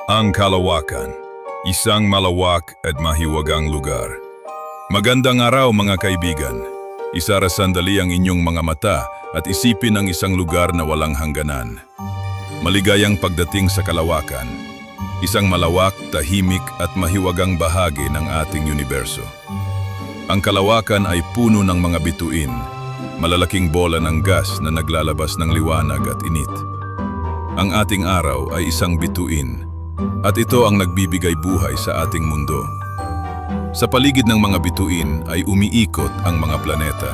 Ang Kalawakan, isang malawak at mahiwagang lugar. Magandang araw mga kaibigan. Isara sandali ang inyong mga mata at isipin ang isang lugar na walang hangganan. Maligayang pagdating sa Kalawakan, isang malawak, tahimik at mahiwagang bahagi ng ating universo. Ang Kalawakan ay puno ng mga bituin, malalaking bola ng gas na naglalabas ng liwanag at init. Ang ating araw ay isang bituin, at ito ang nagbibigay buhay sa ating mundo. Sa paligid ng mga bituin ay umiikot ang mga planeta.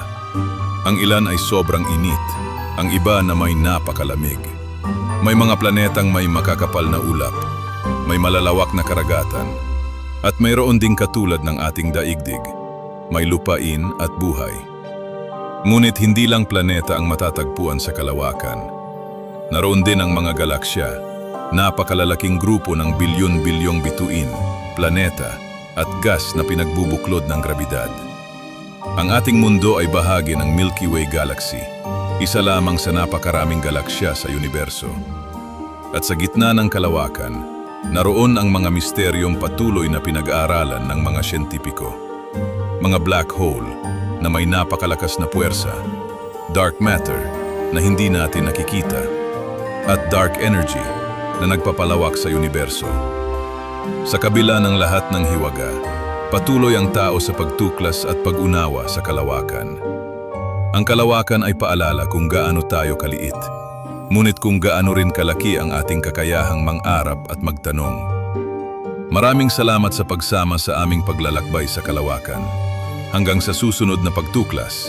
Ang ilan ay sobrang init, ang iba na may napakalamig. May mga planetang may makakapal na ulap, may malalawak na karagatan, at mayroon ding katulad ng ating daigdig, may lupain at buhay. Ngunit hindi lang planeta ang matatagpuan sa Kalawakan. Naroon din ang mga galaksya, napakalalaking grupo ng bilyon-bilyong bituin, planeta, at gas na pinagbubuklod ng grabidad. Ang ating mundo ay bahagi ng Milky Way Galaxy, isa lamang sa napakaraming galaksya sa universo. At sa gitna ng Kalawakan, naroon ang mga misteryong patuloy na pinag-aaralan ng mga siyentipiko. Mga black hole na may napakalakas na puwersa, dark matter na hindi natin nakikita, at dark energy na nagpapalawak sa universo. Sa kabila ng lahat ng hiwaga, patuloy ang tao sa pagtuklas at pag-unawa sa Kalawakan. Ang Kalawakan ay paalala kung gaano tayo kaliit, ngunit kung gaano rin kalaki ang ating kakayahang mang-arap at magtanong. Maraming salamat sa pagsama sa aming paglalakbay sa Kalawakan. Hanggang sa susunod na pagtuklas.